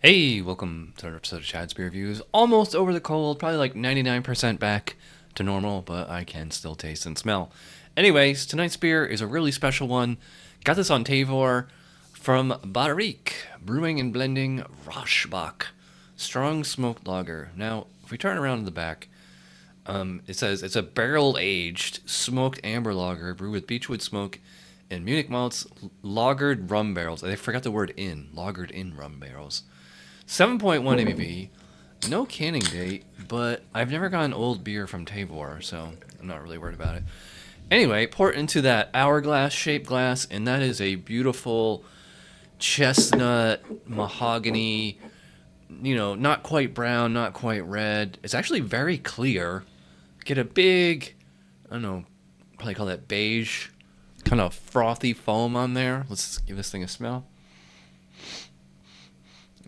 Hey, welcome to another episode of Chad's Beer Reviews. Almost over the cold, probably like 99% back to normal, but I can still taste and smell. Anyways, tonight's beer is a really special one. Got this on Tavor from Barrique Brewing and Blending Rauchbock Strong Smoked Lager. Now, if we turn around to the back, it says it's a barrel-aged smoked amber lager brewed with beechwood smoke and Munich malts, lagered rum barrels. I forgot the word in. Lagered in rum barrels. 7.1 ABV, no canning date, but I've never gotten old beer from Tavor, so I'm not really worried about it. Anyway, pour it into that hourglass-shaped glass, and that is a beautiful chestnut, mahogany, not quite brown, not quite red. It's actually very clear. Get a big, I don't know, probably call that beige, kind of frothy foam on there. Let's give this thing a smell.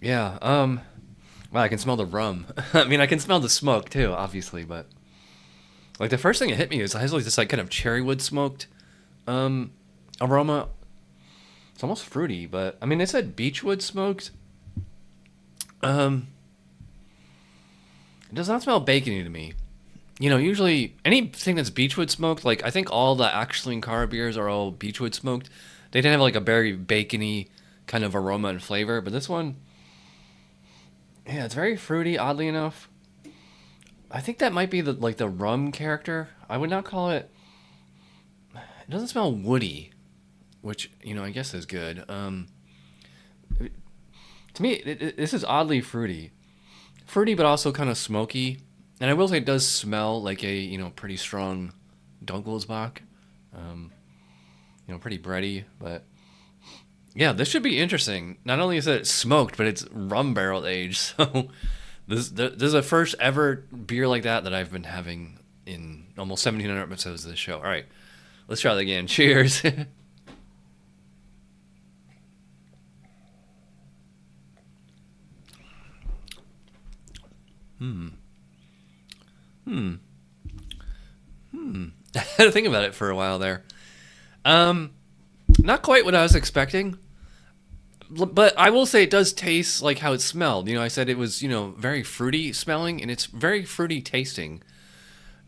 Yeah, wow, I can smell the rum. I mean, I can smell the smoke too, obviously, but like the first thing that hit me is it has like this like kind of cherry wood smoked aroma. It's almost fruity, but I mean, it said beechwood smoked. It does not smell bacony to me. Usually anything that's beechwood smoked, like I think all the 𝓑𝓻𝓮𝓀𝓬𝓲 beers are all beechwood smoked. They didn't have like a very bacony kind of aroma and flavor, but this one, yeah, it's very fruity, oddly enough. I think that might be the rum character. I would not call it. It doesn't smell woody, which I guess is good. To me, this is oddly fruity, but also kind of smoky. And I will say it does smell like a pretty strong 𝓑𝓮𝓲𝓷. Pretty bready, but yeah, this should be interesting. Not only is it smoked, but it's rum barrel aged. So this is the first ever beer like that I've been having in almost 1,700 episodes of this show. All right, let's try that again. Cheers. I had to think about it for a while there. Not quite what I was expecting. But I will say it does taste like how it smelled. I said it was, very fruity smelling, and it's very fruity tasting.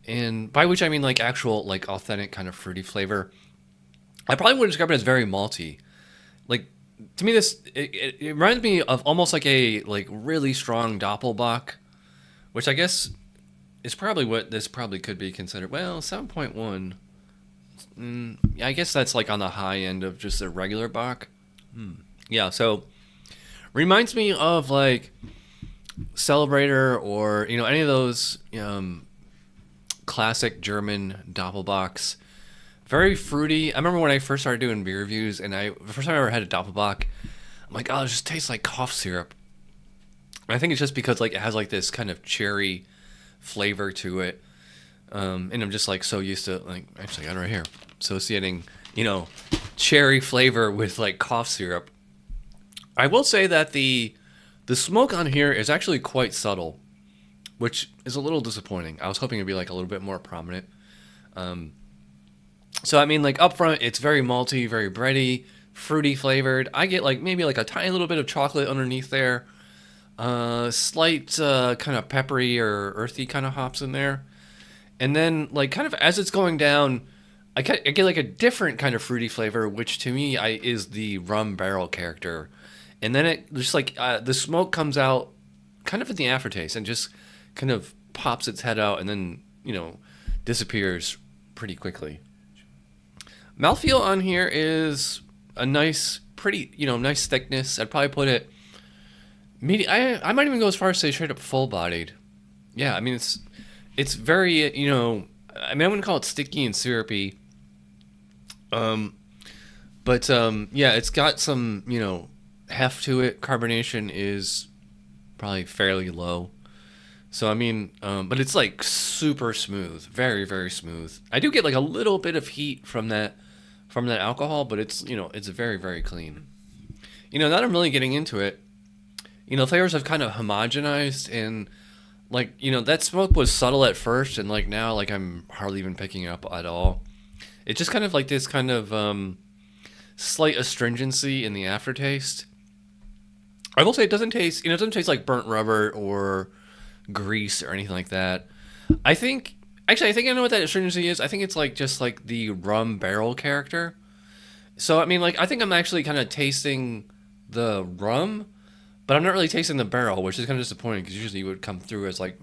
And by which I mean like actual, like authentic kind of fruity flavor. I probably would describe it as very malty. Like, to me, it reminds me of almost like a really strong doppelbock, which I guess is probably what this probably could be considered. Well, 7.1. I guess that's like on the high end of just a regular bock. Yeah, so reminds me of like Celebrator or any of those classic German doppelbocks. Very fruity. I remember when I first started doing beer reviews, and the first time I ever had a doppelbock, I'm like, oh, it just tastes like cough syrup. And I think it's just because like it has like this kind of cherry flavor to it, and I'm just like so used to like actually I got it right here associating cherry flavor with like cough syrup. I will say that the smoke on here is actually quite subtle, which is a little disappointing. I was hoping it'd be like a little bit more prominent. So I mean, like up front, it's very malty, very bready, fruity flavored. I get like maybe like a tiny little bit of chocolate underneath there. Slight kind of peppery or earthy kind of hops in there. And then like kind of as it's going down, I get like a different kind of fruity flavor, which to me is the rum barrel character. And then it just like the smoke comes out kind of in the aftertaste and just kind of pops its head out and then, disappears pretty quickly. Mouthfeel on here is a nice, pretty, nice thickness. I'd probably put it medium. I might even go as far as say straight up full bodied. Yeah, I mean, it's very, I mean, I wouldn't call it sticky and syrupy. But yeah, it's got some, heft to it. Carbonation is probably fairly low. So I mean, but it's like super smooth, very very smooth. I do get like a little bit of heat from that alcohol, but it's it's very very clean. Now that I'm really getting into it, flavors have kind of homogenized and like that smoke was subtle at first, and like now like I'm hardly even picking it up at all. It's just kind of like this kind of slight astringency in the aftertaste. I will say it doesn't taste, it doesn't taste like burnt rubber or grease or anything like that. I think I know what that astringency is. I think it's like just like the rum barrel character. So I mean, like, I think I'm actually kind of tasting the rum, but I'm not really tasting the barrel, which is kind of disappointing because usually it would come through as like,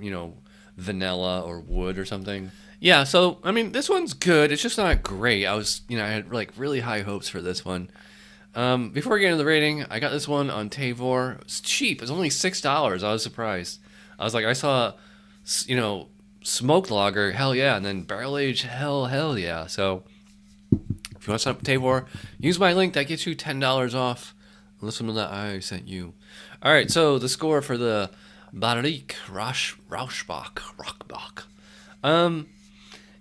vanilla or wood or something. Yeah, so I mean, this one's good. It's just not great. I had like really high hopes for this one. Before we get into the rating, I got this one on Tavor. It's cheap. It's only $6. I was surprised. I was like, I saw, smoked lager, hell yeah, and then barrel aged, hell yeah. So if you want to sign up for Tavor, use my link. That gets you $10 off. Listen to that I sent you. All right, so the score for the Barrique Rauchbock.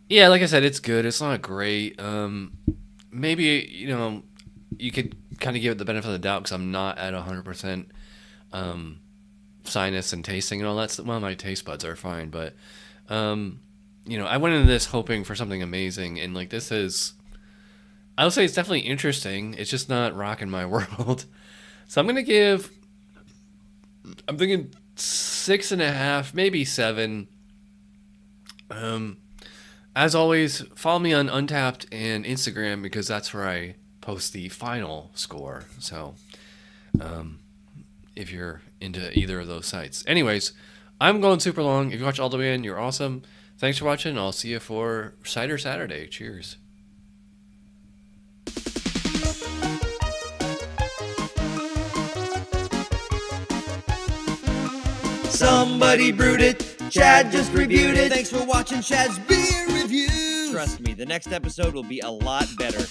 Yeah, like I said, it's good. It's not great. Maybe you could kind of give it the benefit of the doubt because I'm not at 100% sinus and tasting and all that. Well, my taste buds are fine, but I went into this hoping for something amazing, and like this is, I would say it's definitely interesting. It's just not rocking my world. So I'm thinking 6.5, maybe 7. As always, follow me on Untapped and Instagram because that's where I post the final score. So, if you're into either of those sites. Anyways, I'm going super long. If you watch all the way in, you're awesome. Thanks for watching. I'll see you for Cider Saturday. Cheers. Somebody brewed it. Chad just reviewed it. Thanks for watching Chad's beer review. Trust me, the next episode will be a lot better.